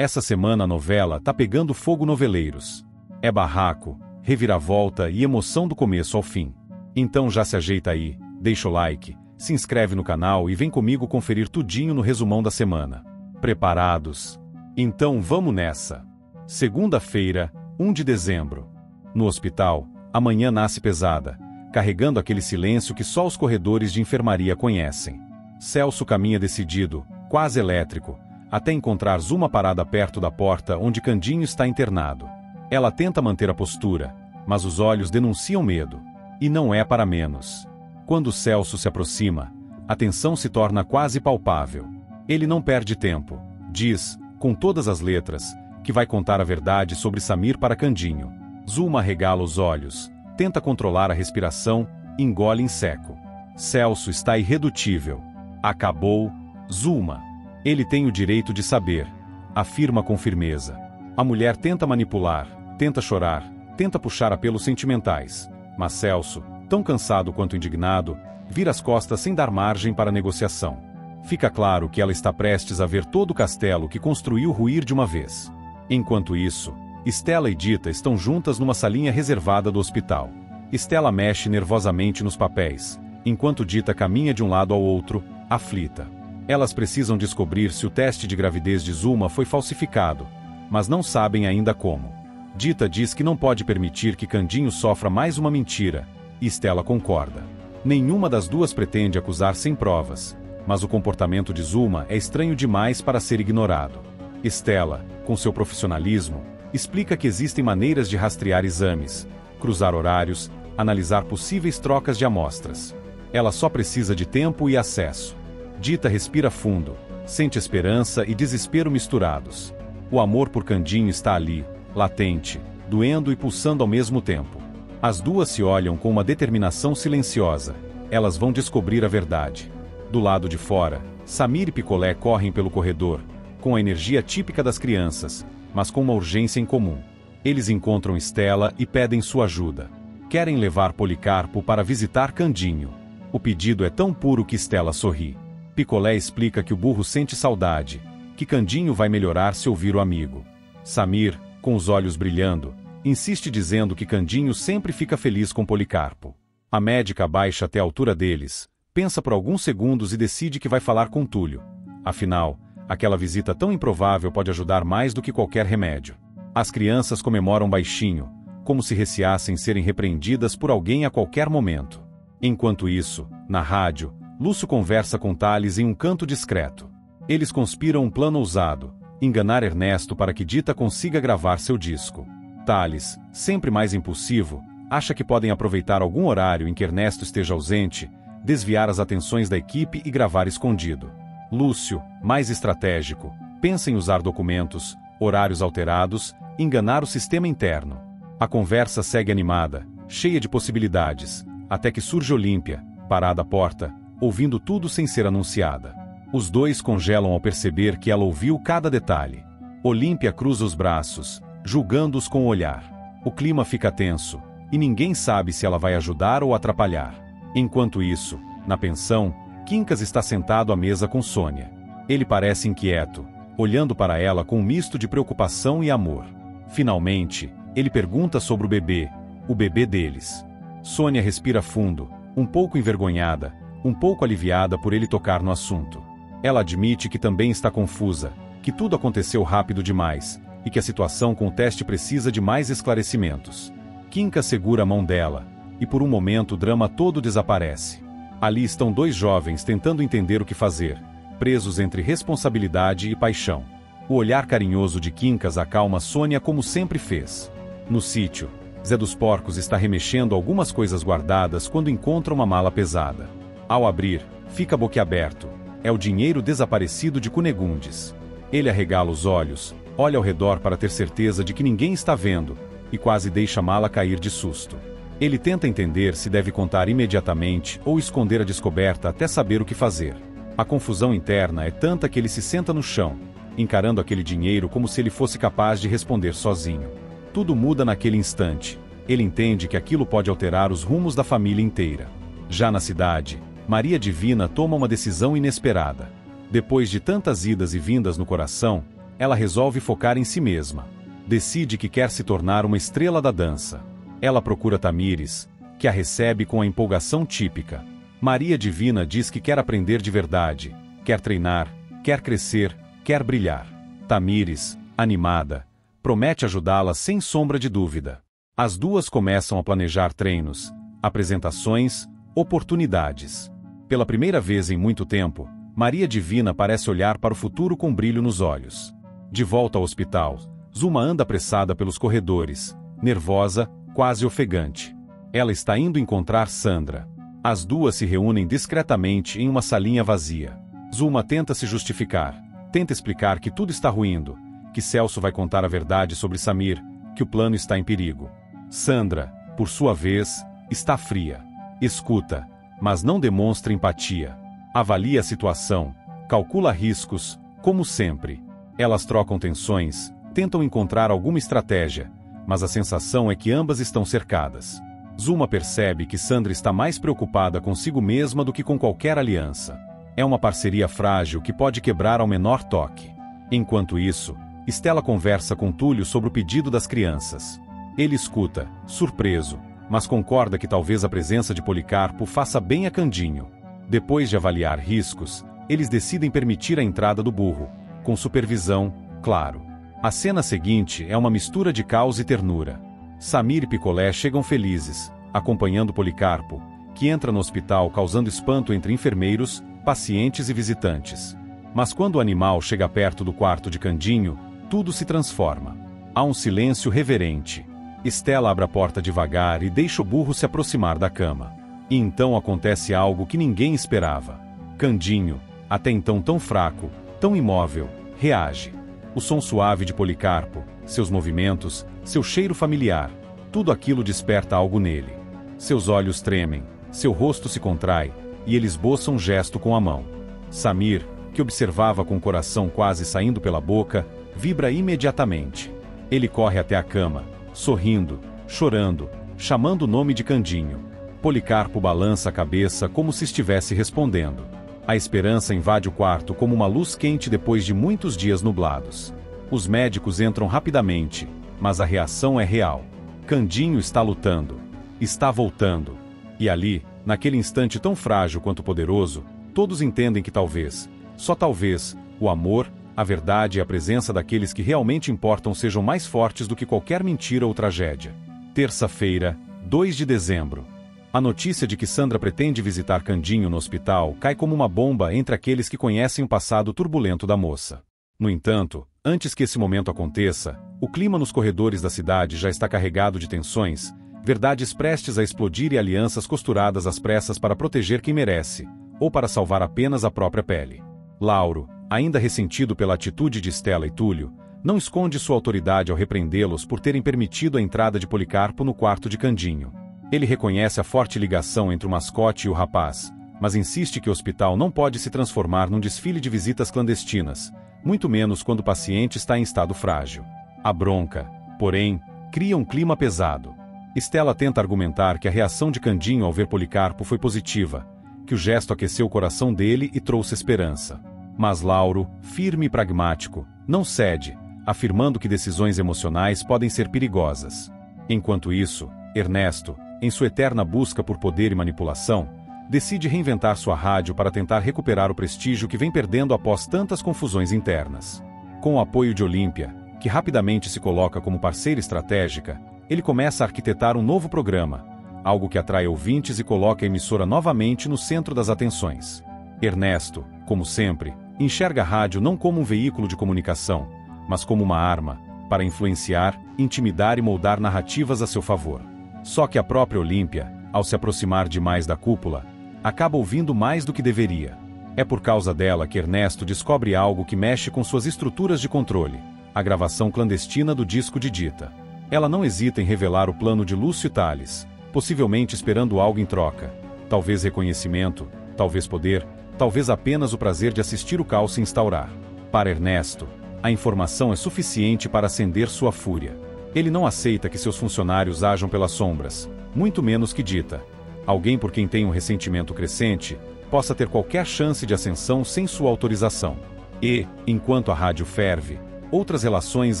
Essa semana a novela tá pegando fogo noveleiros. É barraco, reviravolta e emoção do começo ao fim. Então já se ajeita aí, deixa o like, se inscreve no canal e vem comigo conferir tudinho no resumão da semana. Preparados? Então vamos nessa! Segunda-feira, 1 de dezembro. No hospital, a manhã nasce pesada, carregando aquele silêncio que só os corredores de enfermaria conhecem. Celso caminha decidido, quase elétrico, até encontrar Zuma parada perto da porta onde Candinho está internado. Ela tenta manter a postura, mas os olhos denunciam medo. E não é para menos. Quando Celso se aproxima, a tensão se torna quase palpável. Ele não perde tempo. Diz, com todas as letras, que vai contar a verdade sobre Samir para Candinho. Zuma regala os olhos, tenta controlar a respiração, engole em seco. Celso está irredutível. Acabou, Zuma. Ele tem o direito de saber, afirma com firmeza. A mulher tenta manipular, tenta chorar, tenta puxar apelos sentimentais. Mas Celso, tão cansado quanto indignado, vira as costas sem dar margem para negociação. Fica claro que ela está prestes a ver todo o castelo que construiu ruir de uma vez. Enquanto isso, Estela e Dita estão juntas numa salinha reservada do hospital. Estela mexe nervosamente nos papéis, enquanto Dita caminha de um lado ao outro, aflita. Elas precisam descobrir se o teste de gravidez de Zuma foi falsificado, mas não sabem ainda como. Dita diz que não pode permitir que Candinho sofra mais uma mentira, e Estela concorda. Nenhuma das duas pretende acusar sem provas, mas o comportamento de Zuma é estranho demais para ser ignorado. Estela, com seu profissionalismo, explica que existem maneiras de rastrear exames, cruzar horários, analisar possíveis trocas de amostras. Ela só precisa de tempo e acesso. Dita respira fundo, sente esperança e desespero misturados. O amor por Candinho está ali, latente, doendo e pulsando ao mesmo tempo. As duas se olham com uma determinação silenciosa. Elas vão descobrir a verdade. Do lado de fora, Samir e Picolé correm pelo corredor, com a energia típica das crianças, mas com uma urgência em comum. Eles encontram Estela e pedem sua ajuda. Querem levar Policarpo para visitar Candinho. O pedido é tão puro que Estela sorri. Picolé explica que o burro sente saudade, que Candinho vai melhorar se ouvir o amigo. Samir, com os olhos brilhando, insiste dizendo que Candinho sempre fica feliz com Policarpo. A médica baixa até a altura deles, pensa por alguns segundos e decide que vai falar com Túlio. Afinal, aquela visita tão improvável pode ajudar mais do que qualquer remédio. As crianças comemoram baixinho, como se receassem serem repreendidas por alguém a qualquer momento. Enquanto isso, na rádio, Lúcio conversa com Thales em um canto discreto. Eles conspiram um plano ousado, enganar Ernesto para que Dita consiga gravar seu disco. Thales, sempre mais impulsivo, acha que podem aproveitar algum horário em que Ernesto esteja ausente, desviar as atenções da equipe e gravar escondido. Lúcio, mais estratégico, pensa em usar documentos, horários alterados, enganar o sistema interno. A conversa segue animada, cheia de possibilidades, até que surge Olímpia, parada à porta, ouvindo tudo sem ser anunciada. Os dois congelam ao perceber que ela ouviu cada detalhe. Olímpia cruza os braços, julgando-os com o olhar. O clima fica tenso, e ninguém sabe se ela vai ajudar ou atrapalhar. Enquanto isso, na pensão, Quincas está sentado à mesa com Sônia. Ele parece inquieto, olhando para ela com um misto de preocupação e amor. Finalmente, ele pergunta sobre o bebê deles. Sônia respira fundo, um pouco envergonhada, um pouco aliviada por ele tocar no assunto. Ela admite que também está confusa, que tudo aconteceu rápido demais, e que a situação com o teste precisa de mais esclarecimentos. Quincas segura a mão dela, e por um momento o drama todo desaparece. Ali estão dois jovens tentando entender o que fazer, presos entre responsabilidade e paixão. O olhar carinhoso de Quincas acalma Sônia como sempre fez. No sítio, Zé dos Porcos está remexendo algumas coisas guardadas quando encontra uma mala pesada. Ao abrir, fica boquiaberto. É o dinheiro desaparecido de Cunegundes. Ele arregala os olhos, olha ao redor para ter certeza de que ninguém está vendo, e quase deixa a mala cair de susto. Ele tenta entender se deve contar imediatamente ou esconder a descoberta até saber o que fazer. A confusão interna é tanta que ele se senta no chão, encarando aquele dinheiro como se ele fosse capaz de responder sozinho. Tudo muda naquele instante. Ele entende que aquilo pode alterar os rumos da família inteira. Já na cidade, Maria Divina toma uma decisão inesperada. Depois de tantas idas e vindas no coração, ela resolve focar em si mesma. Decide que quer se tornar uma estrela da dança. Ela procura Tamires, que a recebe com a empolgação típica. Maria Divina diz que quer aprender de verdade, quer treinar, quer crescer, quer brilhar. Tamires, animada, promete ajudá-la sem sombra de dúvida. As duas começam a planejar treinos, apresentações, oportunidades. Pela primeira vez em muito tempo, Maria Divina parece olhar para o futuro com brilho nos olhos. De volta ao hospital, Zuma anda apressada pelos corredores, nervosa, quase ofegante. Ela está indo encontrar Sandra. As duas se reúnem discretamente em uma salinha vazia. Zuma tenta se justificar, tenta explicar que tudo está ruindo, que Celso vai contar a verdade sobre Samir, que o plano está em perigo. Sandra, por sua vez, está fria. Escuta, mas não demonstra empatia. Avalia a situação, calcula riscos, como sempre. Elas trocam tensões, tentam encontrar alguma estratégia, mas a sensação é que ambas estão cercadas. Zuma percebe que Sandra está mais preocupada consigo mesma do que com qualquer aliança. É uma parceria frágil que pode quebrar ao menor toque. Enquanto isso, Stella conversa com Túlio sobre o pedido das crianças. Ele escuta, surpreso, mas concorda que talvez a presença de Policarpo faça bem a Candinho. Depois de avaliar riscos, eles decidem permitir a entrada do burro, com supervisão, claro. A cena seguinte é uma mistura de caos e ternura. Samir e Picolé chegam felizes, acompanhando Policarpo, que entra no hospital causando espanto entre enfermeiros, pacientes e visitantes. Mas quando o animal chega perto do quarto de Candinho, tudo se transforma. Há um silêncio reverente. Stella abre a porta devagar e deixa o burro se aproximar da cama. E então acontece algo que ninguém esperava. Candinho, até então tão fraco, tão imóvel, reage. O som suave de Policarpo, seus movimentos, seu cheiro familiar, tudo aquilo desperta algo nele. Seus olhos tremem, seu rosto se contrai, e ele esboça um gesto com a mão. Samir, que observava com o coração quase saindo pela boca, vibra imediatamente. Ele corre até a cama, sorrindo, chorando, chamando o nome de Candinho. Policarpo balança a cabeça como se estivesse respondendo. A esperança invade o quarto como uma luz quente depois de muitos dias nublados. Os médicos entram rapidamente, mas a reação é real. Candinho está lutando. Está voltando. E ali, naquele instante tão frágil quanto poderoso, todos entendem que talvez, só talvez, o amor, a verdade e a presença daqueles que realmente importam sejam mais fortes do que qualquer mentira ou tragédia. Terça-feira, 2 de dezembro. A notícia de que Sandra pretende visitar Candinho no hospital cai como uma bomba entre aqueles que conhecem o passado turbulento da moça. No entanto, antes que esse momento aconteça, o clima nos corredores da cidade já está carregado de tensões, verdades prestes a explodir e alianças costuradas às pressas para proteger quem merece, ou para salvar apenas a própria pele. Lauro, ainda ressentido pela atitude de Stella e Túlio, não esconde sua autoridade ao repreendê-los por terem permitido a entrada de Policarpo no quarto de Candinho. Ele reconhece a forte ligação entre o mascote e o rapaz, mas insiste que o hospital não pode se transformar num desfile de visitas clandestinas, muito menos quando o paciente está em estado frágil. A bronca, porém, cria um clima pesado. Stella tenta argumentar que a reação de Candinho ao ver Policarpo foi positiva, que o gesto aqueceu o coração dele e trouxe esperança. Mas Lauro, firme e pragmático, não cede, afirmando que decisões emocionais podem ser perigosas. Enquanto isso, Ernesto, em sua eterna busca por poder e manipulação, decide reinventar sua rádio para tentar recuperar o prestígio que vem perdendo após tantas confusões internas. Com o apoio de Olímpia, que rapidamente se coloca como parceira estratégica, ele começa a arquitetar um novo programa, algo que atrai ouvintes e coloca a emissora novamente no centro das atenções. Ernesto, como sempre, enxerga a rádio não como um veículo de comunicação, mas como uma arma, para influenciar, intimidar e moldar narrativas a seu favor. Só que a própria Olímpia, ao se aproximar demais da cúpula, acaba ouvindo mais do que deveria. É por causa dela que Ernesto descobre algo que mexe com suas estruturas de controle, a gravação clandestina do disco de Dita. Ela não hesita em revelar o plano de Lúcio Tales, possivelmente esperando algo em troca. Talvez reconhecimento, talvez poder, talvez apenas o prazer de assistir o caos se instaurar. Para Ernesto, a informação é suficiente para acender sua fúria. Ele não aceita que seus funcionários ajam pelas sombras, muito menos que Dita. Alguém por quem tem um ressentimento crescente, possa ter qualquer chance de ascensão sem sua autorização. E, enquanto a rádio ferve, outras relações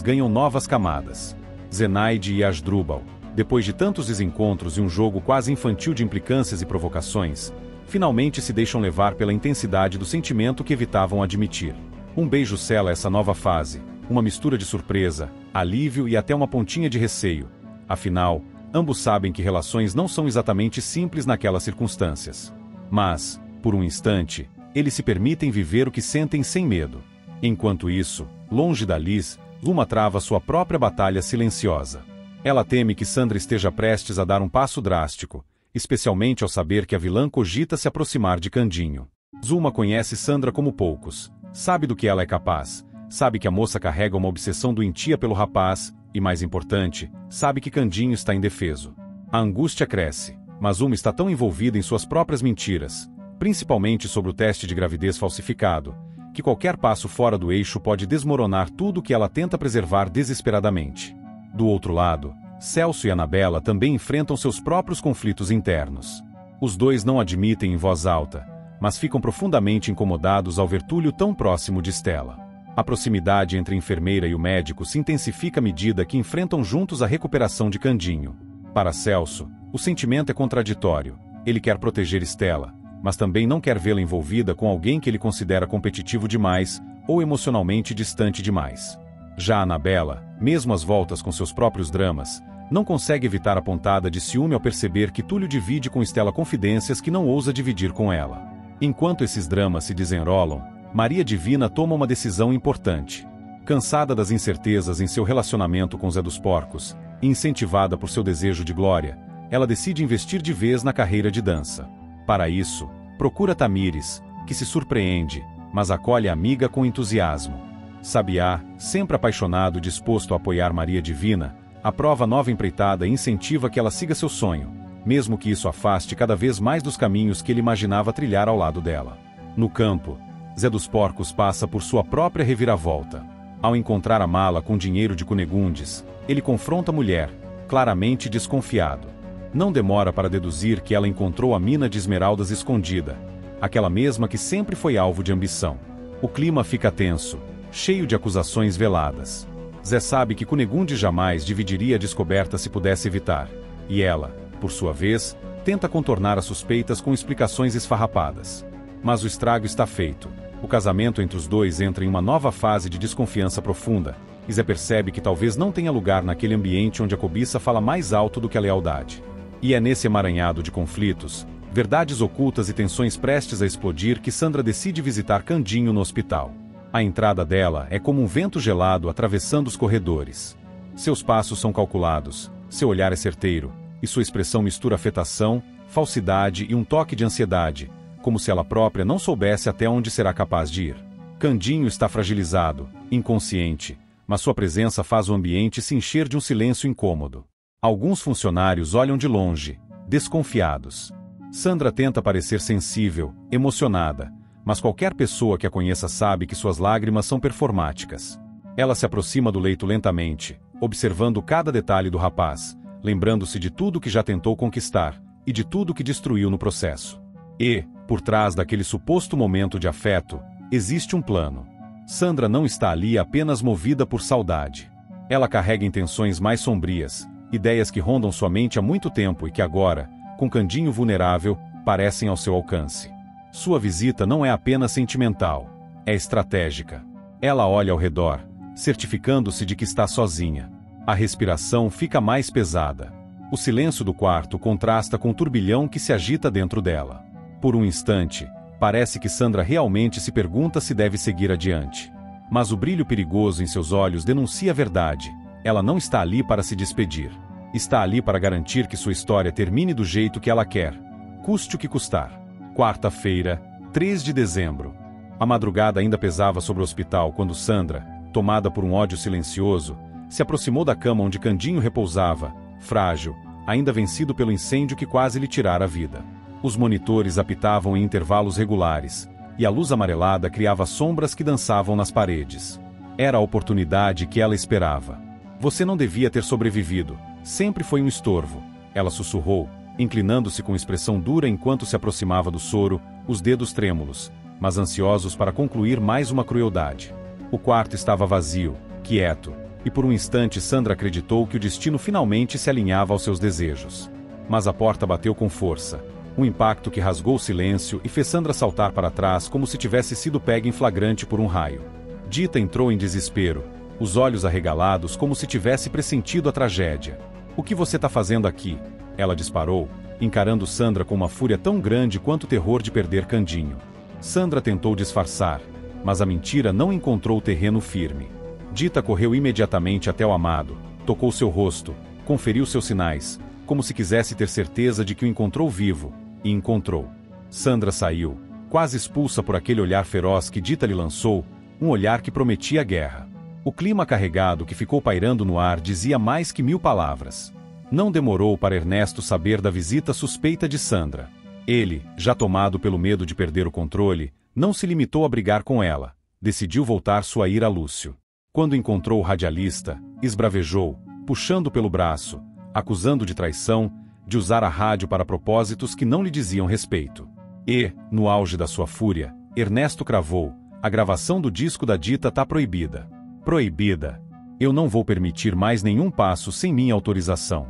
ganham novas camadas. Zenaide e Asdrubal, depois de tantos desencontros e um jogo quase infantil de implicâncias e provocações, finalmente se deixam levar pela intensidade do sentimento que evitavam admitir. Um beijo sela essa nova fase, uma mistura de surpresa, alívio e até uma pontinha de receio. Afinal, ambos sabem que relações não são exatamente simples naquelas circunstâncias. Mas, por um instante, eles se permitem viver o que sentem sem medo. Enquanto isso, longe da Liz, Luma trava sua própria batalha silenciosa. Ela teme que Sandra esteja prestes a dar um passo drástico, especialmente ao saber que a vilã cogita se aproximar de Candinho. Zuma conhece Sandra como poucos, sabe do que ela é capaz, sabe que a moça carrega uma obsessão doentia pelo rapaz, e mais importante, sabe que Candinho está indefeso. A angústia cresce, mas Uma está tão envolvida em suas próprias mentiras, principalmente sobre o teste de gravidez falsificado, que qualquer passo fora do eixo pode desmoronar tudo que ela tenta preservar desesperadamente. Do outro lado, Celso e Anabela também enfrentam seus próprios conflitos internos. Os dois não admitem em voz alta, mas ficam profundamente incomodados ao ver Túlio tão próximo de Stella. A proximidade entre a enfermeira e o médico se intensifica à medida que enfrentam juntos a recuperação de Candinho. Para Celso, o sentimento é contraditório. Ele quer proteger Stella, mas também não quer vê-la envolvida com alguém que ele considera competitivo demais ou emocionalmente distante demais. Já Anabela, mesmo às voltas com seus próprios dramas, não consegue evitar a pontada de ciúme ao perceber que Túlio divide com Stella confidências que não ousa dividir com ela. Enquanto esses dramas se desenrolam, Maria Divina toma uma decisão importante. Cansada das incertezas em seu relacionamento com Zé dos Porcos, e incentivada por seu desejo de glória, ela decide investir de vez na carreira de dança. Para isso, procura Tamires, que se surpreende, mas acolhe a amiga com entusiasmo. Sabiá, sempre apaixonado e disposto a apoiar Maria Divina, aprova a nova empreitada e incentiva que ela siga seu sonho, mesmo que isso afaste cada vez mais dos caminhos que ele imaginava trilhar ao lado dela. No campo, Zé dos Porcos passa por sua própria reviravolta. Ao encontrar a mala com dinheiro de Cunegundes, ele confronta a mulher, claramente desconfiado. Não demora para deduzir que ela encontrou a mina de esmeraldas escondida, aquela mesma que sempre foi alvo de ambição. O clima fica tenso, cheio de acusações veladas. Zé sabe que Cunegundes jamais dividiria a descoberta se pudesse evitar, e ela, por sua vez, tenta contornar as suspeitas com explicações esfarrapadas. Mas o estrago está feito. O casamento entre os dois entra em uma nova fase de desconfiança profunda, e Zé percebe que talvez não tenha lugar naquele ambiente onde a cobiça fala mais alto do que a lealdade. E é nesse emaranhado de conflitos, verdades ocultas e tensões prestes a explodir que Sandra decide visitar Candinho no hospital. A entrada dela é como um vento gelado atravessando os corredores. Seus passos são calculados, seu olhar é certeiro, e sua expressão mistura afetação, falsidade e um toque de ansiedade, como se ela própria não soubesse até onde será capaz de ir. Candinho está fragilizado, inconsciente, mas sua presença faz o ambiente se encher de um silêncio incômodo. Alguns funcionários olham de longe, desconfiados. Sandra tenta parecer sensível, emocionada, mas qualquer pessoa que a conheça sabe que suas lágrimas são performáticas. Ela se aproxima do leito lentamente, observando cada detalhe do rapaz, lembrando-se de tudo que já tentou conquistar, e de tudo que destruiu no processo. E, por trás daquele suposto momento de afeto, existe um plano. Sandra não está ali apenas movida por saudade. Ela carrega intenções mais sombrias, ideias que rondam sua mente há muito tempo e que agora, com Candinho vulnerável, parecem ao seu alcance. Sua visita não é apenas sentimental, é estratégica. Ela olha ao redor, certificando-se de que está sozinha. A respiração fica mais pesada. O silêncio do quarto contrasta com o turbilhão que se agita dentro dela. Por um instante, parece que Sandra realmente se pergunta se deve seguir adiante. Mas o brilho perigoso em seus olhos denuncia a verdade. Ela não está ali para se despedir. Está ali para garantir que sua história termine do jeito que ela quer, custe o que custar. Quarta-feira, 3 de dezembro. A madrugada ainda pesava sobre o hospital quando Sandra, tomada por um ódio silencioso, se aproximou da cama onde Candinho repousava, frágil, ainda vencido pelo incêndio que quase lhe tirara a vida. Os monitores apitavam em intervalos regulares, e a luz amarelada criava sombras que dançavam nas paredes. Era a oportunidade que ela esperava. Você não devia ter sobrevivido. Sempre foi um estorvo, ela sussurrou, inclinando-se com expressão dura enquanto se aproximava do soro, os dedos trêmulos, mas ansiosos para concluir mais uma crueldade. O quarto estava vazio, quieto, e por um instante Sandra acreditou que o destino finalmente se alinhava aos seus desejos. Mas a porta bateu com força. Um impacto que rasgou o silêncio e fez Sandra saltar para trás como se tivesse sido pega em flagrante por um raio. Dita entrou em desespero, os olhos arregalados como se tivesse pressentido a tragédia. "O que você está fazendo aqui?" Ela disparou, encarando Sandra com uma fúria tão grande quanto o terror de perder Candinho. Sandra tentou disfarçar, mas a mentira não encontrou terreno firme. Dita correu imediatamente até o amado, tocou seu rosto, conferiu seus sinais, como se quisesse ter certeza de que o encontrou vivo, e encontrou. Sandra saiu, quase expulsa por aquele olhar feroz que Dita lhe lançou, um olhar que prometia guerra. O clima carregado que ficou pairando no ar dizia mais que 1000 palavras. Não demorou para Ernesto saber da visita suspeita de Sandra. Ele, já tomado pelo medo de perder o controle, não se limitou a brigar com ela, decidiu voltar sua ira a Lúcio. Quando encontrou o radialista, esbravejou, puxando pelo braço, acusando de traição, de usar a rádio para propósitos que não lhe diziam respeito. E, no auge da sua fúria, Ernesto cravou: "A gravação do disco da Dita tá proibida." "Proibida? Eu não vou permitir mais nenhum passo sem minha autorização."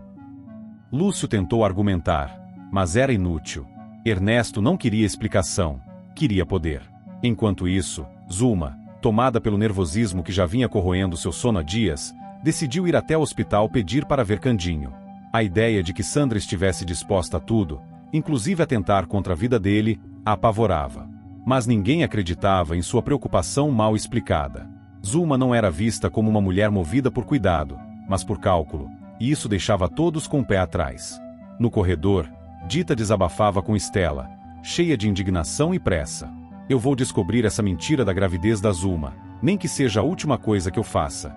Lúcio tentou argumentar, mas era inútil. Ernesto não queria explicação, queria poder. Enquanto isso, Zulma, tomada pelo nervosismo que já vinha corroendo seu sono há dias, decidiu ir até o hospital pedir para ver Candinho. A ideia de que Sandra estivesse disposta a tudo, inclusive a tentar contra a vida dele, a apavorava. Mas ninguém acreditava em sua preocupação mal explicada. Zulma não era vista como uma mulher movida por cuidado, mas por cálculo, e isso deixava todos com o pé atrás. No corredor, Dita desabafava com Estela, cheia de indignação e pressa. "Eu vou descobrir essa mentira da gravidez da Zulma, nem que seja a última coisa que eu faça,"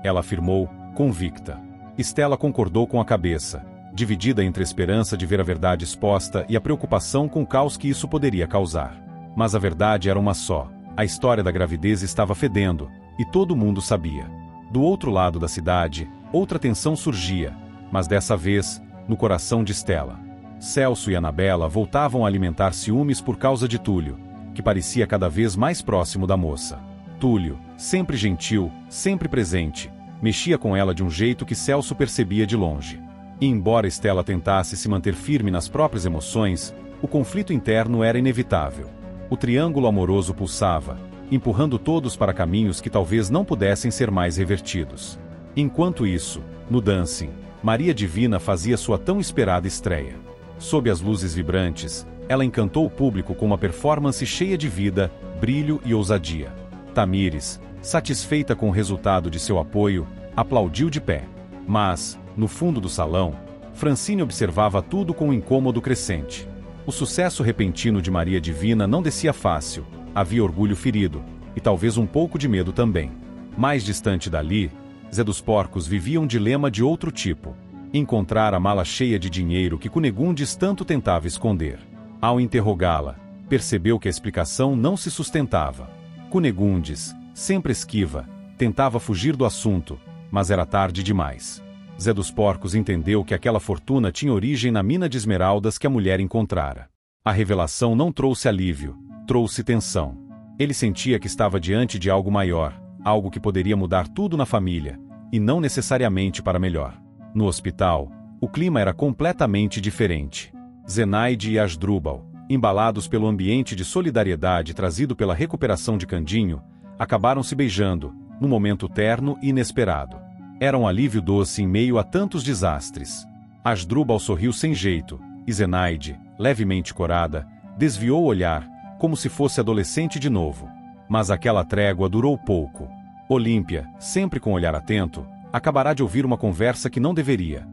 ela afirmou, convicta. Estela concordou com a cabeça, dividida entre a esperança de ver a verdade exposta e a preocupação com o caos que isso poderia causar. Mas a verdade era uma só: a história da gravidez estava fedendo, e todo mundo sabia. Do outro lado da cidade, outra tensão surgia, mas dessa vez, no coração de Estela. Celso e Anabela voltavam a alimentar ciúmes por causa de Túlio, que parecia cada vez mais próximo da moça. Túlio, sempre gentil, sempre presente, mexia com ela de um jeito que Celso percebia de longe. E embora Estela tentasse se manter firme nas próprias emoções, o conflito interno era inevitável. O triângulo amoroso pulsava, empurrando todos para caminhos que talvez não pudessem ser mais revertidos. Enquanto isso, no dancing, Maria Divina fazia sua tão esperada estreia. Sob as luzes vibrantes, ela encantou o público com uma performance cheia de vida, brilho e ousadia. Tamires, satisfeita com o resultado de seu apoio, aplaudiu de pé. Mas, no fundo do salão, Francine observava tudo com um incômodo crescente. O sucesso repentino de Maria Divina não descia fácil, havia orgulho ferido, e talvez um pouco de medo também. Mais distante dali, Zé dos Porcos vivia um dilema de outro tipo: encontrar a mala cheia de dinheiro que Cunegundes tanto tentava esconder. Ao interrogá-la, percebeu que a explicação não se sustentava. Cunegundes, sempre esquiva, tentava fugir do assunto, mas era tarde demais. Zé dos Porcos entendeu que aquela fortuna tinha origem na mina de esmeraldas que a mulher encontrara. A revelação não trouxe alívio, trouxe tensão. Ele sentia que estava diante de algo maior, algo que poderia mudar tudo na família, e não necessariamente para melhor. No hospital, o clima era completamente diferente. Zenaide e Asdrúbal, embalados pelo ambiente de solidariedade trazido pela recuperação de Candinho, acabaram se beijando, num momento terno e inesperado. Era um alívio doce em meio a tantos desastres. Asdrúbal sorriu sem jeito, e Zenaide, levemente corada, desviou o olhar, como se fosse adolescente de novo. Mas aquela trégua durou pouco. Olímpia, sempre com o olhar atento, acabará de ouvir uma conversa que não deveria.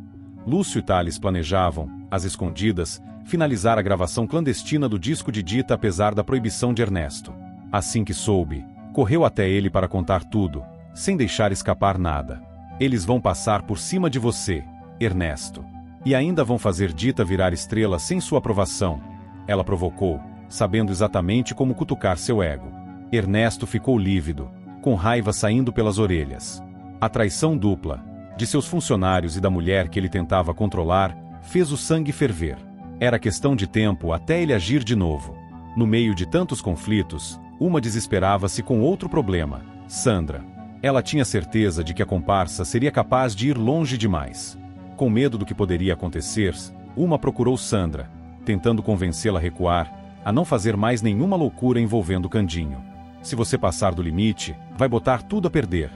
Lúcio e Thales planejavam, às escondidas, finalizar a gravação clandestina do disco de Dita apesar da proibição de Ernesto. Assim que soube, correu até ele para contar tudo, sem deixar escapar nada. Eles vão passar por cima de você, Ernesto. E ainda vão fazer Dita virar estrela sem sua aprovação. Ela provocou, sabendo exatamente como cutucar seu ego. Ernesto ficou lívido, com raiva saindo pelas orelhas. A traição dupla, de seus funcionários e da mulher que ele tentava controlar, fez o sangue ferver. Era questão de tempo até ele agir de novo. No meio de tantos conflitos, uma desesperava-se com outro problema: Sandra. Ela tinha certeza de que a comparsa seria capaz de ir longe demais. Com medo do que poderia acontecer, Uma procurou Sandra, tentando convencê-la a recuar, a não fazer mais nenhuma loucura envolvendo Candinho. Se você passar do limite, vai botar tudo a perder.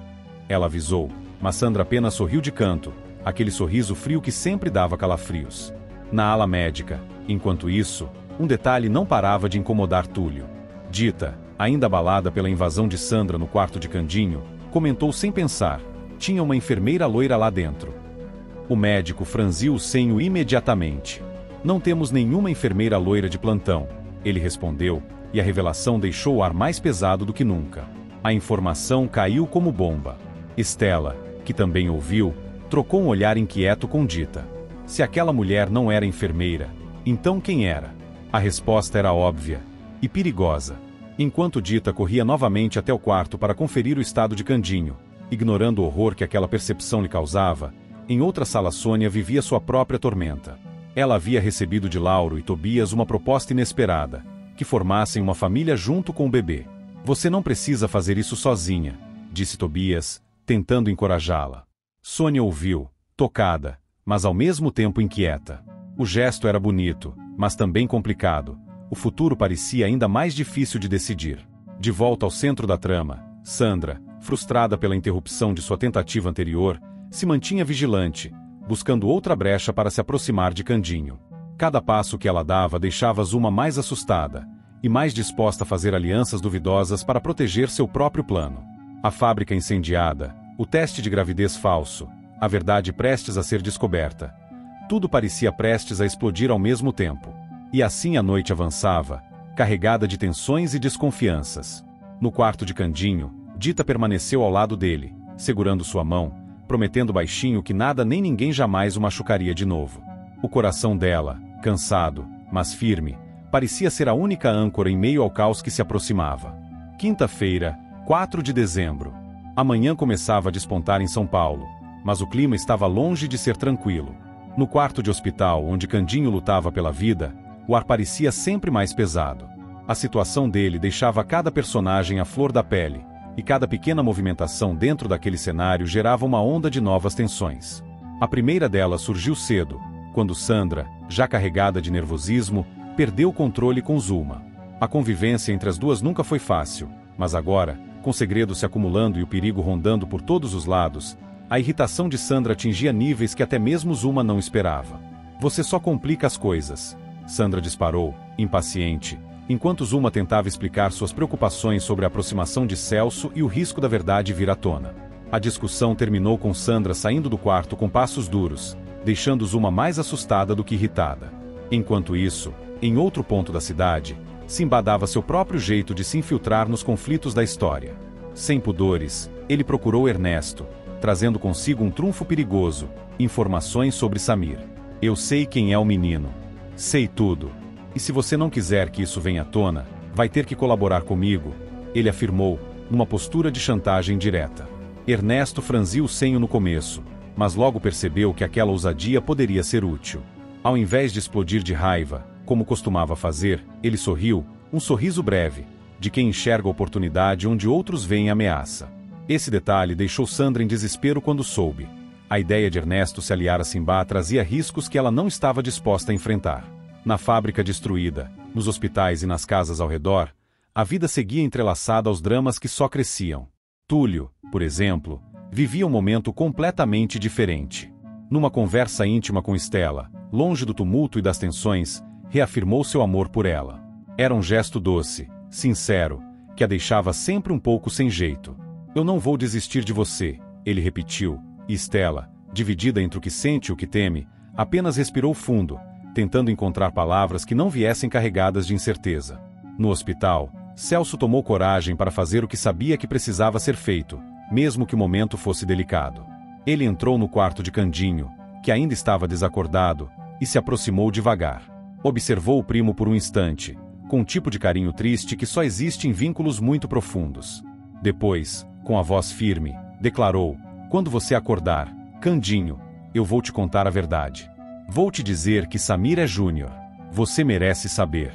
Ela avisou, mas Sandra apenas sorriu de canto, aquele sorriso frio que sempre dava calafrios. Na ala médica, enquanto isso, um detalhe não parava de incomodar Túlio. Dita, ainda abalada pela invasão de Sandra no quarto de Candinho, comentou sem pensar, tinha uma enfermeira loira lá dentro. O médico franziu o senho imediatamente. Não temos nenhuma enfermeira loira de plantão, ele respondeu, e a revelação deixou o ar mais pesado do que nunca. A informação caiu como bomba. Estela, que também ouviu, trocou um olhar inquieto com Dita. Se aquela mulher não era enfermeira, então quem era? A resposta era óbvia e perigosa. Enquanto Dita corria novamente até o quarto para conferir o estado de Candinho, ignorando o horror que aquela percepção lhe causava, em outra sala Sônia vivia sua própria tormenta. Ela havia recebido de Lauro e Tobias uma proposta inesperada, que formassem uma família junto com o bebê. Você não precisa fazer isso sozinha, disse Tobias, tentando encorajá-la. Sônia ouviu, tocada, mas ao mesmo tempo inquieta. O gesto era bonito, mas também complicado. O futuro parecia ainda mais difícil de decidir. De volta ao centro da trama, Sandra, frustrada pela interrupção de sua tentativa anterior, se mantinha vigilante, buscando outra brecha para se aproximar de Candinho. Cada passo que ela dava deixava Zuma mais assustada, e mais disposta a fazer alianças duvidosas para proteger seu próprio plano. A fábrica incendiada, o teste de gravidez falso, a verdade prestes a ser descoberta. Tudo parecia prestes a explodir ao mesmo tempo. E assim a noite avançava, carregada de tensões e desconfianças. No quarto de Candinho, Dita permaneceu ao lado dele, segurando sua mão, prometendo baixinho que nada nem ninguém jamais o machucaria de novo. O coração dela, cansado, mas firme, parecia ser a única âncora em meio ao caos que se aproximava. Quinta-feira, 4 de dezembro. A manhã começava a despontar em São Paulo, mas o clima estava longe de ser tranquilo. No quarto de hospital onde Candinho lutava pela vida, o ar parecia sempre mais pesado. A situação dele deixava cada personagem à flor da pele, e cada pequena movimentação dentro daquele cenário gerava uma onda de novas tensões. A primeira delas surgiu cedo, quando Sandra, já carregada de nervosismo, perdeu o controle com Zuma. A convivência entre as duas nunca foi fácil, mas agora, com segredos se acumulando e o perigo rondando por todos os lados, a irritação de Sandra atingia níveis que até mesmo Zuma não esperava. Você só complica as coisas, Sandra disparou, impaciente, enquanto Zuma tentava explicar suas preocupações sobre a aproximação de Celso e o risco da verdade vir à tona. A discussão terminou com Sandra saindo do quarto com passos duros, deixando Zuma mais assustada do que irritada. Enquanto isso, em outro ponto da cidade, Simba dava seu próprio jeito de se infiltrar nos conflitos da história. Sem pudores, ele procurou Ernesto, trazendo consigo um trunfo perigoso, informações sobre Samir. Eu sei quem é o menino. Sei tudo. E se você não quiser que isso venha à tona, vai ter que colaborar comigo, ele afirmou, numa postura de chantagem direta. Ernesto franziu o senho no começo, mas logo percebeu que aquela ousadia poderia ser útil. Ao invés de explodir de raiva, como costumava fazer, ele sorriu, um sorriso breve, de quem enxerga a oportunidade onde outros veem ameaça. Esse detalhe deixou Sandra em desespero quando soube. A ideia de Ernesto se aliar a Simba trazia riscos que ela não estava disposta a enfrentar. Na fábrica destruída, nos hospitais e nas casas ao redor, a vida seguia entrelaçada aos dramas que só cresciam. Túlio, por exemplo, vivia um momento completamente diferente. Numa conversa íntima com Estela, longe do tumulto e das tensões, reafirmou seu amor por ela. Era um gesto doce, sincero, que a deixava sempre um pouco sem jeito. Eu não vou desistir de você, ele repetiu, e Estela, dividida entre o que sente e o que teme, apenas respirou fundo, tentando encontrar palavras que não viessem carregadas de incerteza. No hospital, Celso tomou coragem para fazer o que sabia que precisava ser feito, mesmo que o momento fosse delicado. Ele entrou no quarto de Candinho, que ainda estava desacordado, e se aproximou devagar. Observou o primo por um instante, com um tipo de carinho triste que só existe em vínculos muito profundos. Depois, com a voz firme, declarou: "Quando você acordar, Candinho, eu vou te contar a verdade. Vou te dizer que Samir é Júnior. Você merece saber."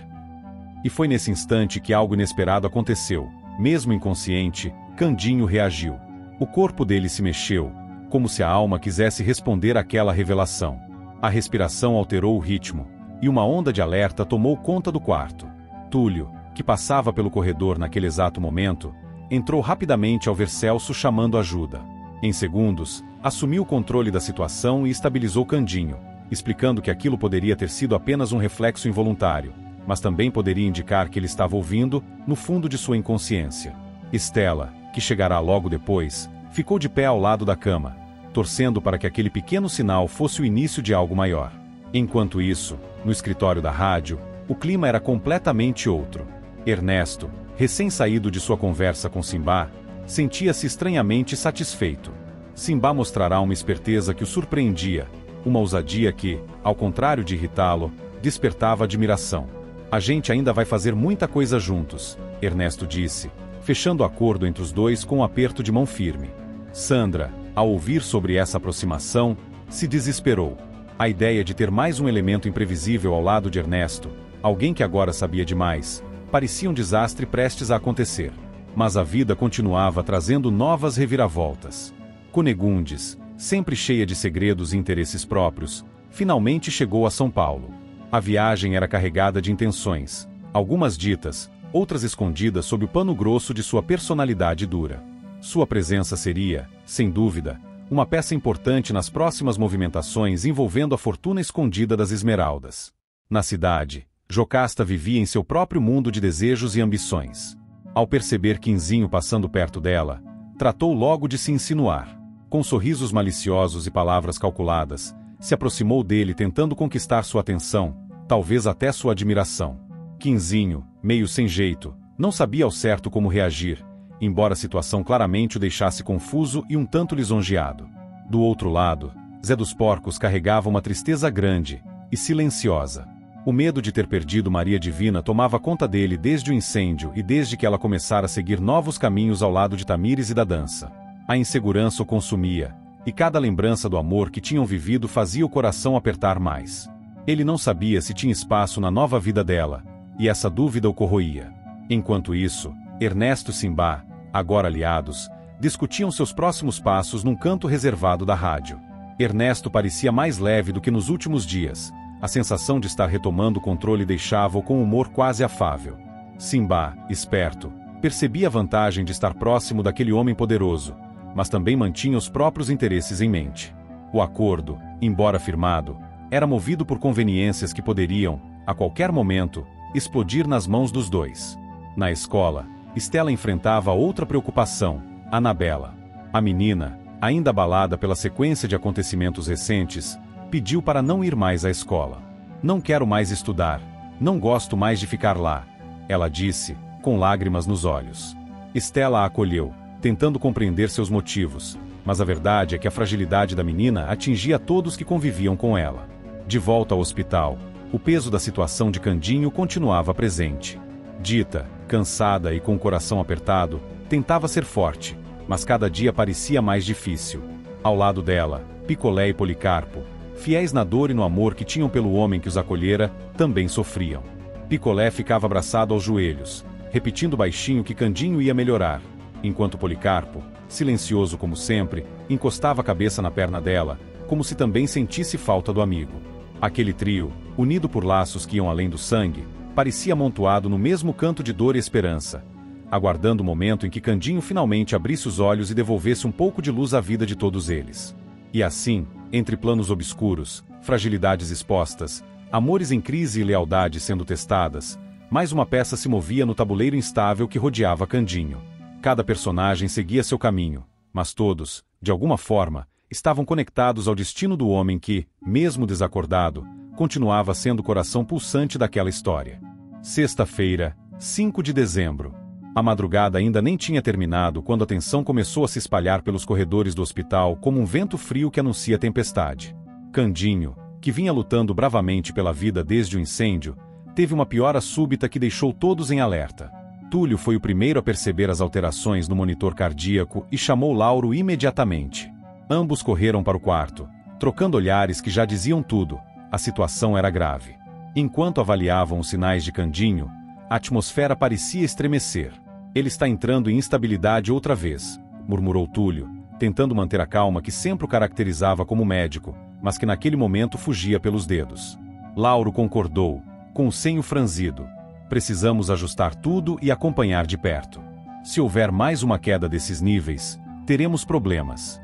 E foi nesse instante que algo inesperado aconteceu. Mesmo inconsciente, Candinho reagiu. O corpo dele se mexeu, como se a alma quisesse responder àquela revelação. A respiração alterou o ritmo, e uma onda de alerta tomou conta do quarto. Túlio, que passava pelo corredor naquele exato momento, entrou rapidamente ao ver Celso chamando ajuda. Em segundos, assumiu o controle da situação e estabilizou Candinho, explicando que aquilo poderia ter sido apenas um reflexo involuntário, mas também poderia indicar que ele estava ouvindo, no fundo de sua inconsciência. Estela, que chegará logo depois, ficou de pé ao lado da cama, torcendo para que aquele pequeno sinal fosse o início de algo maior. Enquanto isso, no escritório da rádio, o clima era completamente outro. Ernesto, recém-saído de sua conversa com Simbá, sentia-se estranhamente satisfeito. Simbá mostrará uma esperteza que o surpreendia, uma ousadia que, ao contrário de irritá-lo, despertava admiração. A gente ainda vai fazer muita coisa juntos, Ernesto disse, fechando o acordo entre os dois com um aperto de mão firme. Sandra, ao ouvir sobre essa aproximação, se desesperou. A ideia de ter mais um elemento imprevisível ao lado de Ernesto, alguém que agora sabia demais, parecia um desastre prestes a acontecer. Mas a vida continuava trazendo novas reviravoltas. Cunegundes, sempre cheia de segredos e interesses próprios, finalmente chegou a São Paulo. A viagem era carregada de intenções, algumas ditas, outras escondidas sob o pano grosso de sua personalidade dura. Sua presença seria, sem dúvida, uma peça importante nas próximas movimentações envolvendo a fortuna escondida das Esmeraldas. Na cidade, Jocasta vivia em seu próprio mundo de desejos e ambições. Ao perceber Quinzinho passando perto dela, tratou logo de se insinuar. Com sorrisos maliciosos e palavras calculadas, se aproximou dele tentando conquistar sua atenção, talvez até sua admiração. Quinzinho, meio sem jeito, não sabia ao certo como reagir, embora a situação claramente o deixasse confuso e um tanto lisonjeado. Do outro lado, Zé dos Porcos carregava uma tristeza grande e silenciosa. O medo de ter perdido Maria Divina tomava conta dele desde o incêndio e desde que ela começara a seguir novos caminhos ao lado de Tamires e da dança. A insegurança o consumia, e cada lembrança do amor que tinham vivido fazia o coração apertar mais. Ele não sabia se tinha espaço na nova vida dela, e essa dúvida o corroía. Enquanto isso, Ernesto e Simbá, agora aliados, discutiam seus próximos passos num canto reservado da rádio. Ernesto parecia mais leve do que nos últimos dias. A sensação de estar retomando o controle deixava-o com um humor quase afável. Simbá, esperto, percebia a vantagem de estar próximo daquele homem poderoso, mas também mantinha os próprios interesses em mente. O acordo, embora firmado, era movido por conveniências que poderiam, a qualquer momento, explodir nas mãos dos dois. Na escola, Estela enfrentava outra preocupação, Anabela. A menina, ainda abalada pela sequência de acontecimentos recentes, pediu para não ir mais à escola. Não quero mais estudar, não gosto mais de ficar lá, ela disse, com lágrimas nos olhos. Estela a acolheu, tentando compreender seus motivos, mas a verdade é que a fragilidade da menina atingia todos que conviviam com ela. De volta ao hospital, o peso da situação de Candinho continuava presente. Dita, cansada e com o coração apertado, tentava ser forte, mas cada dia parecia mais difícil. Ao lado dela, Picolé e Policarpo, fiéis na dor e no amor que tinham pelo homem que os acolhera, também sofriam. Picolé ficava abraçado aos joelhos, repetindo baixinho que Candinho ia melhorar, enquanto Policarpo, silencioso como sempre, encostava a cabeça na perna dela, como se também sentisse falta do amigo. Aquele trio, unido por laços que iam além do sangue, parecia amontoado no mesmo canto de dor e esperança, aguardando o momento em que Candinho finalmente abrisse os olhos e devolvesse um pouco de luz à vida de todos eles. E assim, entre planos obscuros, fragilidades expostas, amores em crise e lealdades sendo testadas, mais uma peça se movia no tabuleiro instável que rodeava Candinho. Cada personagem seguia seu caminho, mas todos, de alguma forma, estavam conectados ao destino do homem que, mesmo desacordado, continuava sendo o coração pulsante daquela história. Sexta-feira, 5 de dezembro. A madrugada ainda nem tinha terminado quando a tensão começou a se espalhar pelos corredores do hospital como um vento frio que anuncia tempestade. Candinho, que vinha lutando bravamente pela vida desde o incêndio, teve uma piora súbita que deixou todos em alerta. Túlio foi o primeiro a perceber as alterações no monitor cardíaco e chamou Lauro imediatamente. Ambos correram para o quarto, trocando olhares que já diziam tudo, a situação era grave. Enquanto avaliavam os sinais de Candinho, a atmosfera parecia estremecer. Ele está entrando em instabilidade outra vez, murmurou Túlio, tentando manter a calma que sempre o caracterizava como médico, mas que naquele momento fugia pelos dedos. Lauro concordou, com o senho franzido. Precisamos ajustar tudo e acompanhar de perto. Se houver mais uma queda desses níveis, teremos problemas.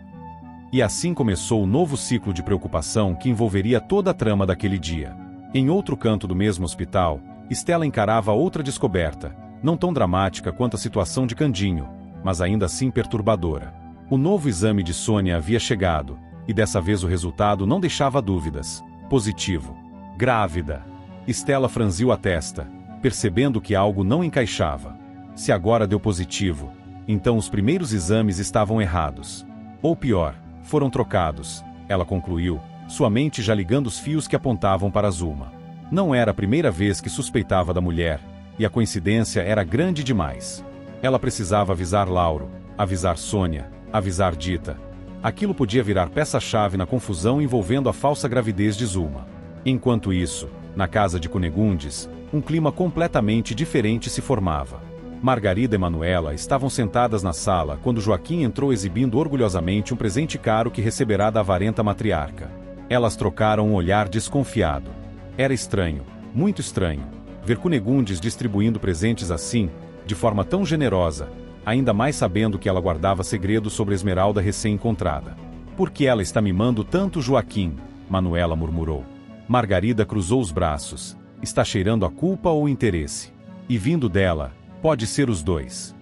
E assim começou o novo ciclo de preocupação que envolveria toda a trama daquele dia. Em outro canto do mesmo hospital, Stella encarava outra descoberta, não tão dramática quanto a situação de Candinho, mas ainda assim perturbadora. O novo exame de Sônia havia chegado, e dessa vez o resultado não deixava dúvidas. Positivo. Grávida. Stella franziu a testa, percebendo que algo não encaixava. Se agora deu positivo, então os primeiros exames estavam errados. Ou pior, foram trocados, ela concluiu, sua mente já ligando os fios que apontavam para Zulma. Não era a primeira vez que suspeitava da mulher, e a coincidência era grande demais. Ela precisava avisar Lauro, avisar Sônia, avisar Dita. Aquilo podia virar peça-chave na confusão envolvendo a falsa gravidez de Zulma. Enquanto isso, na casa de Cunegundes, um clima completamente diferente se formava. Margarida e Manuela estavam sentadas na sala quando Joaquim entrou exibindo orgulhosamente um presente caro que receberá da avarenta matriarca. Elas trocaram um olhar desconfiado. Era estranho, muito estranho, ver Cunegundes distribuindo presentes assim, de forma tão generosa, ainda mais sabendo que ela guardava segredo sobre a esmeralda recém-encontrada. Por que ela está mimando tanto Joaquim? Manuela murmurou. Margarida cruzou os braços. Está cheirando a culpa ou o interesse? E vindo dela, pode ser os dois.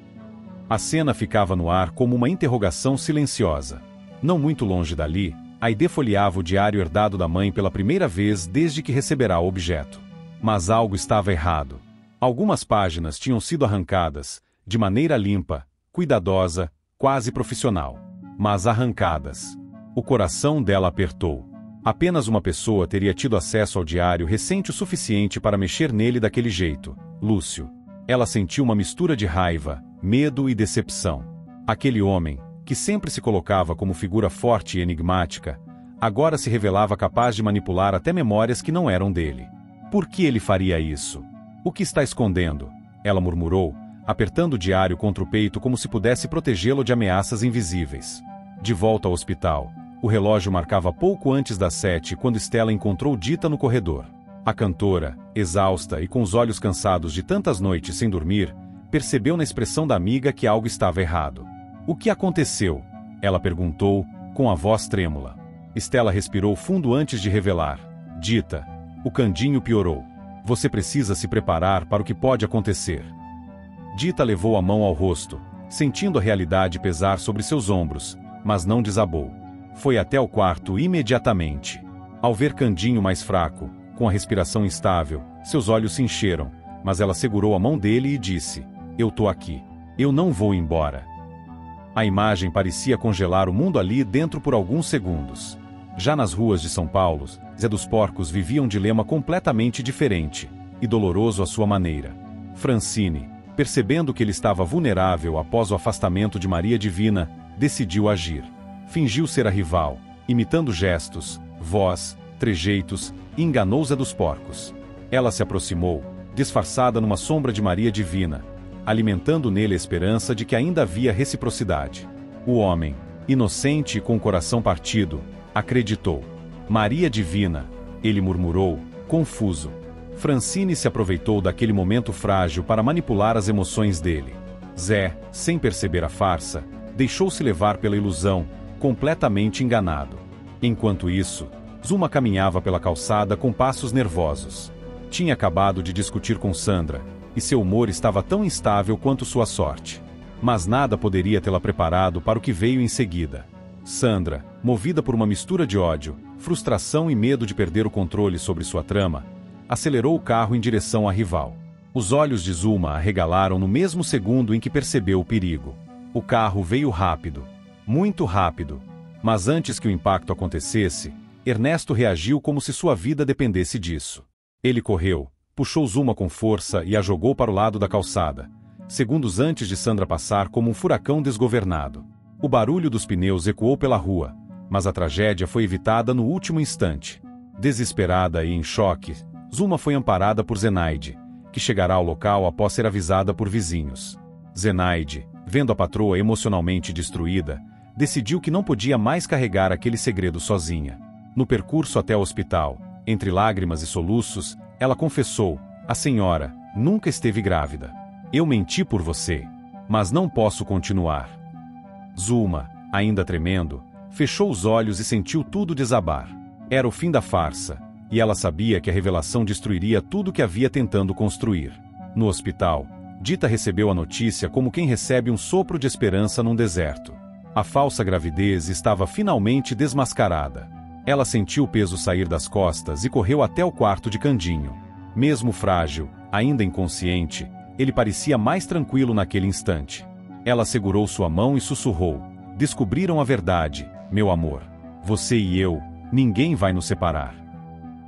A cena ficava no ar como uma interrogação silenciosa. Não muito longe dali, Aide folheava o diário herdado da mãe pela primeira vez desde que receberá o objeto. Mas algo estava errado. Algumas páginas tinham sido arrancadas, de maneira limpa, cuidadosa, quase profissional. Mas arrancadas. O coração dela apertou. Apenas uma pessoa teria tido acesso ao diário recente o suficiente para mexer nele daquele jeito: Lúcio. Ela sentiu uma mistura de raiva, medo e decepção. Aquele homem, que sempre se colocava como figura forte e enigmática, agora se revelava capaz de manipular até memórias que não eram dele. Por que ele faria isso? O que está escondendo? Ela murmurou, apertando o diário contra o peito como se pudesse protegê-lo de ameaças invisíveis. De volta ao hospital, o relógio marcava pouco antes das 7 quando Stella encontrou Dita no corredor. A cantora, exausta e com os olhos cansados de tantas noites sem dormir, percebeu na expressão da amiga que algo estava errado. O que aconteceu? Ela perguntou, com a voz trêmula. Stella respirou fundo antes de revelar. Dita, o Candinho piorou. Você precisa se preparar para o que pode acontecer. Dita levou a mão ao rosto, sentindo a realidade pesar sobre seus ombros, mas não desabou. Foi até o quarto imediatamente. Ao ver Candinho mais fraco, com a respiração instável, seus olhos se encheram, mas ela segurou a mão dele e disse: Eu tô aqui. Eu não vou embora. A imagem parecia congelar o mundo ali dentro por alguns segundos. Já nas ruas de São Paulo, Zé dos Porcos vivia um dilema completamente diferente, e doloroso à sua maneira. Francine, percebendo que ele estava vulnerável após o afastamento de Maria Divina, decidiu agir. Fingiu ser a rival, imitando gestos, voz, trejeitos, e enganou Zé dos Porcos. Ela se aproximou, disfarçada numa sombra de Maria Divina, alimentando nele a esperança de que ainda havia reciprocidade. O homem, inocente e com o coração partido, acreditou. Maria Divina, ele murmurou, confuso. Francine se aproveitou daquele momento frágil para manipular as emoções dele. Zé, sem perceber a farsa, deixou-se levar pela ilusão, completamente enganado. Enquanto isso, Zulma caminhava pela calçada com passos nervosos. Tinha acabado de discutir com Sandra, e seu humor estava tão instável quanto sua sorte. Mas nada poderia tê-la preparado para o que veio em seguida. Sandra, movida por uma mistura de ódio, frustração e medo de perder o controle sobre sua trama, acelerou o carro em direção à rival. Os olhos de Zulma arregalaram no mesmo segundo em que percebeu o perigo. O carro veio rápido, muito rápido. Mas antes que o impacto acontecesse, Ernesto reagiu como se sua vida dependesse disso. Ele correu, puxou Zulma com força e a jogou para o lado da calçada, segundos antes de Sandra passar como um furacão desgovernado. O barulho dos pneus ecoou pela rua, mas a tragédia foi evitada no último instante. Desesperada e em choque, Zulma foi amparada por Zenaide, que chegará ao local após ser avisada por vizinhos. Zenaide, Vendo a patroa emocionalmente destruída, decidiu que não podia mais carregar aquele segredo sozinha. No percurso até o hospital, entre lágrimas e soluços, ela confessou: "A senhora nunca esteve grávida. Eu menti por você. Mas não posso continuar." Zulma, ainda tremendo, fechou os olhos e sentiu tudo desabar. Era o fim da farsa, e ela sabia que a revelação destruiria tudo que havia tentando construir. No hospital, Dita recebeu a notícia como quem recebe um sopro de esperança num deserto. A falsa gravidez estava finalmente desmascarada. Ela sentiu o peso sair das costas e correu até o quarto de Candinho. Mesmo frágil, ainda inconsciente, ele parecia mais tranquilo naquele instante. Ela segurou sua mão e sussurrou: "Descobriram a verdade, meu amor. Você e eu, ninguém vai nos separar."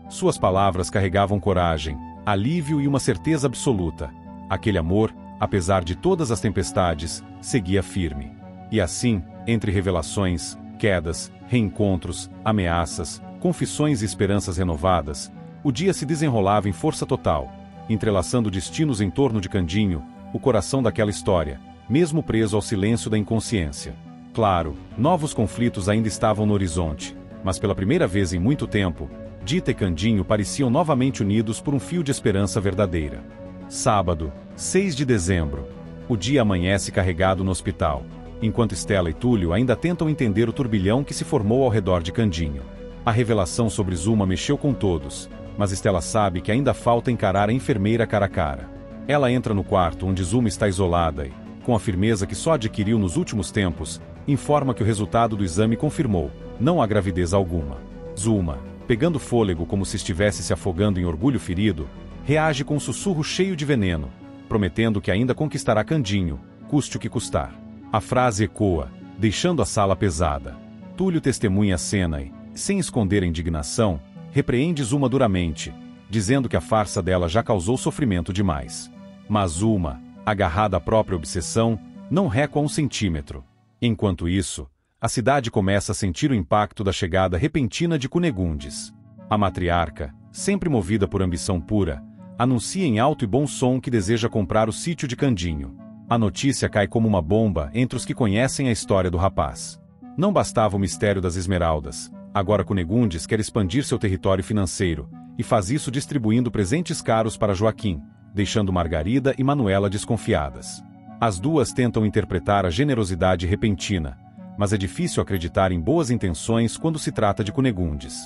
Suas palavras carregavam coragem, alívio e uma certeza absoluta. Aquele amor, apesar de todas as tempestades, seguia firme. E assim, entre revelações, quedas, reencontros, ameaças, confissões e esperanças renovadas, o dia se desenrolava em força total, entrelaçando destinos em torno de Candinho, o coração daquela história, mesmo preso ao silêncio da inconsciência. Claro, novos conflitos ainda estavam no horizonte, mas pela primeira vez em muito tempo, Dita e Candinho pareciam novamente unidos por um fio de esperança verdadeira. Sábado, 6 de dezembro. O dia amanhece carregado no hospital, enquanto Estela e Túlio ainda tentam entender o turbilhão que se formou ao redor de Candinho. A revelação sobre Zulma mexeu com todos, mas Estela sabe que ainda falta encarar a enfermeira cara a cara. Ela entra no quarto onde Zulma está isolada e, com a firmeza que só adquiriu nos últimos tempos, informa que o resultado do exame confirmou: não há gravidez alguma. Zulma, pegando fôlego como se estivesse se afogando em orgulho ferido, reage com um sussurro cheio de veneno, prometendo que ainda conquistará Candinho, custe o que custar. A frase ecoa, deixando a sala pesada. Túlio testemunha a cena e, sem esconder a indignação, repreende Zulma duramente, dizendo que a farsa dela já causou sofrimento demais. Mas Zulma, agarrada à própria obsessão, não recua 1 centímetro. Enquanto isso, a cidade começa a sentir o impacto da chegada repentina de Cunegundes. A matriarca, sempre movida por ambição pura, anuncia em alto e bom som que deseja comprar o sítio de Candinho. A notícia cai como uma bomba entre os que conhecem a história do rapaz. Não bastava o mistério das esmeraldas, agora Cunegundes quer expandir seu território financeiro, e faz isso distribuindo presentes caros para Joaquim, deixando Margarida e Manuela desconfiadas. As duas tentam interpretar a generosidade repentina, mas é difícil acreditar em boas intenções quando se trata de Cunegundes.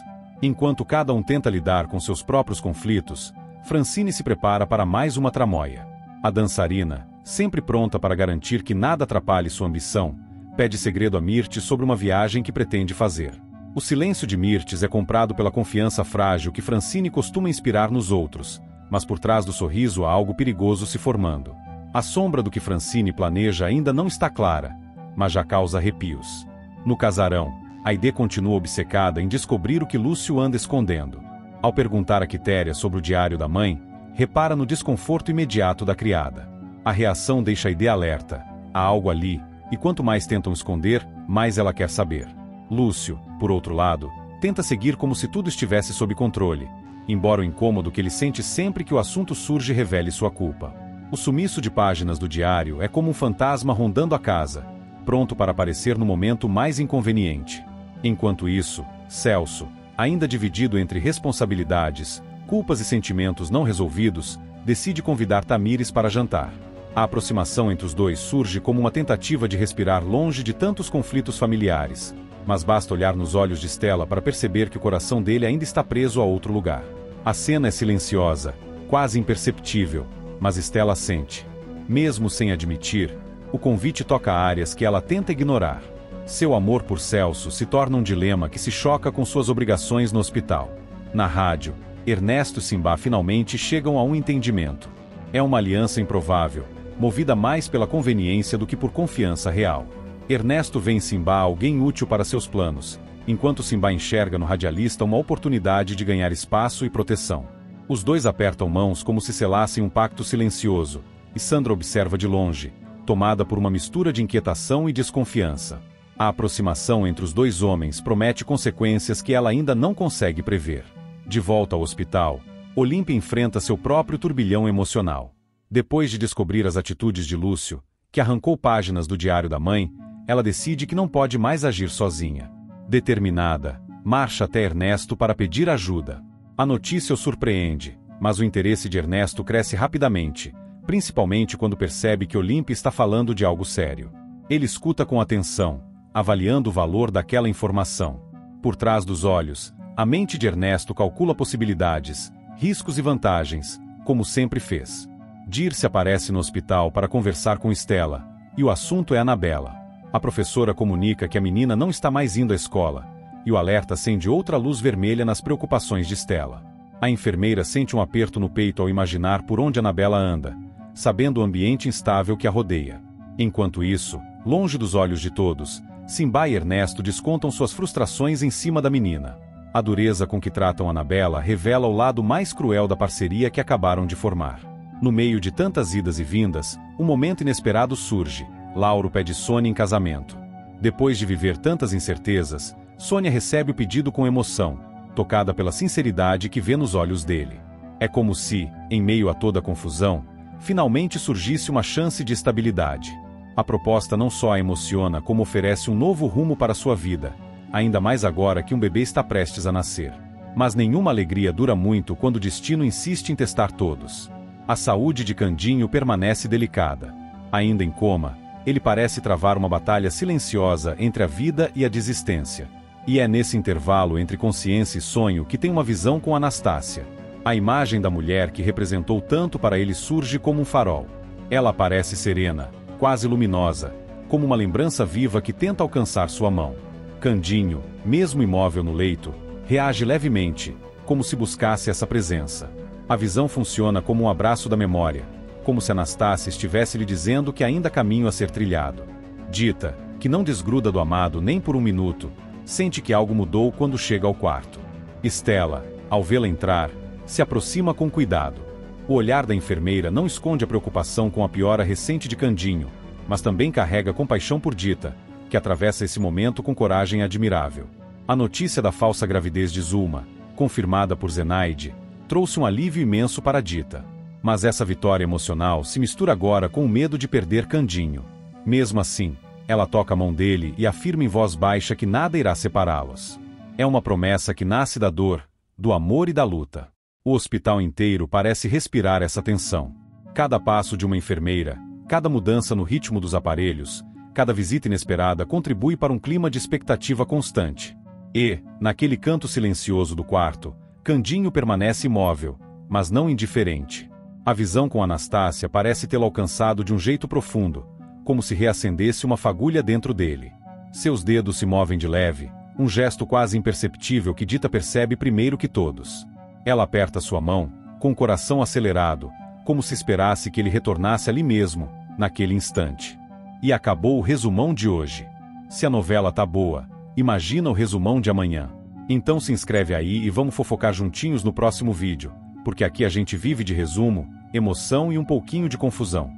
Enquanto cada um tenta lidar com seus próprios conflitos, Francine se prepara para mais uma tramóia. A dançarina, sempre pronta para garantir que nada atrapalhe sua ambição, pede segredo a Mirtes sobre uma viagem que pretende fazer. O silêncio de Mirtes é comprado pela confiança frágil que Francine costuma inspirar nos outros, mas por trás do sorriso há algo perigoso se formando. A sombra do que Francine planeja ainda não está clara, mas já causa arrepios. No casarão, Aide continua obcecada em descobrir o que Lúcio anda escondendo. Ao perguntar a Quitéria sobre o diário da mãe, repara no desconforto imediato da criada. A reação deixa Aide alerta. Há algo ali, e quanto mais tentam esconder, mais ela quer saber. Lúcio, por outro lado, tenta seguir como se tudo estivesse sob controle, embora o incômodo que ele sente sempre que o assunto surge revele sua culpa. O sumiço de páginas do diário é como um fantasma rondando a casa, pronto para aparecer no momento mais inconveniente. Enquanto isso, Celso, ainda dividido entre responsabilidades, culpas e sentimentos não resolvidos, decide convidar Tamires para jantar. A aproximação entre os dois surge como uma tentativa de respirar longe de tantos conflitos familiares, mas basta olhar nos olhos de Estela para perceber que o coração dele ainda está preso a outro lugar. A cena é silenciosa, quase imperceptível, mas Estela sente. Mesmo sem admitir, o convite toca áreas que ela tenta ignorar. Seu amor por Celso se torna um dilema que se choca com suas obrigações no hospital. Na rádio, Ernesto e Simbá finalmente chegam a um entendimento. É uma aliança improvável, movida mais pela conveniência do que por confiança real. Ernesto vê em Simbá alguém útil para seus planos, enquanto Simbá enxerga no radialista uma oportunidade de ganhar espaço e proteção. Os dois apertam mãos como se selassem um pacto silencioso, e Sandra observa de longe, tomada por uma mistura de inquietação e desconfiança. A aproximação entre os dois homens promete consequências que ela ainda não consegue prever. De volta ao hospital, Olímpia enfrenta seu próprio turbilhão emocional. Depois de descobrir as atitudes de Lúcio, que arrancou páginas do diário da mãe, ela decide que não pode mais agir sozinha. Determinada, marcha até Ernesto para pedir ajuda. A notícia o surpreende, mas o interesse de Ernesto cresce rapidamente, principalmente quando percebe que Olímpia está falando de algo sério. Ele escuta com atenção, avaliando o valor daquela informação. Por trás dos olhos, a mente de Ernesto calcula possibilidades, riscos e vantagens, como sempre fez. Dirce aparece no hospital para conversar com Stella, e o assunto é Anabela. A professora comunica que a menina não está mais indo à escola, e o alerta acende outra luz vermelha nas preocupações de Stella. A enfermeira sente um aperto no peito ao imaginar por onde Anabela anda, sabendo o ambiente instável que a rodeia. Enquanto isso, longe dos olhos de todos, Simba e Ernesto descontam suas frustrações em cima da menina. A dureza com que tratam Anabela revela o lado mais cruel da parceria que acabaram de formar. No meio de tantas idas e vindas, um momento inesperado surge. Lauro pede Sônia em casamento. Depois de viver tantas incertezas, Sônia recebe o pedido com emoção, tocada pela sinceridade que vê nos olhos dele. É como se, em meio a toda a confusão, finalmente surgisse uma chance de estabilidade. A proposta não só a emociona como oferece um novo rumo para sua vida, ainda mais agora que um bebê está prestes a nascer. Mas nenhuma alegria dura muito quando o destino insiste em testar todos. A saúde de Candinho permanece delicada. Ainda em coma, ele parece travar uma batalha silenciosa entre a vida e a desistência. E é nesse intervalo entre consciência e sonho que tem uma visão com Anastácia. A imagem da mulher que representou tanto para ele surge como um farol. Ela aparece serena, quase luminosa, como uma lembrança viva que tenta alcançar sua mão. Candinho, mesmo imóvel no leito, reage levemente, como se buscasse essa presença. A visão funciona como um abraço da memória, como se Anastácia estivesse lhe dizendo que ainda há caminho a ser trilhado. Dita, que não desgruda do amado nem por um minuto, sente que algo mudou quando chega ao quarto. Stella, ao vê-la entrar, se aproxima com cuidado. O olhar da enfermeira não esconde a preocupação com a piora recente de Candinho, mas também carrega compaixão por Dita, que atravessa esse momento com coragem admirável. A notícia da falsa gravidez de Zulma, confirmada por Zenaide, trouxe um alívio imenso para Dita. Mas essa vitória emocional se mistura agora com o medo de perder Candinho. Mesmo assim, ela toca a mão dele e afirma em voz baixa que nada irá separá-los. É uma promessa que nasce da dor, do amor e da luta. O hospital inteiro parece respirar essa tensão. Cada passo de uma enfermeira, cada mudança no ritmo dos aparelhos, cada visita inesperada contribui para um clima de expectativa constante. E, naquele canto silencioso do quarto, Candinho permanece imóvel, mas não indiferente. A visão com Anastácia parece tê-lo alcançado de um jeito profundo, como se reacendesse uma fagulha dentro dele. Seus dedos se movem de leve, um gesto quase imperceptível que Dita percebe primeiro que todos. Ela aperta sua mão, com o coração acelerado, como se esperasse que ele retornasse ali mesmo, naquele instante. E acabou o resumão de hoje. Se a novela tá boa, imagina o resumão de amanhã. Então se inscreve aí e vamos fofocar juntinhos no próximo vídeo, porque aqui a gente vive de resumo, emoção e um pouquinho de confusão.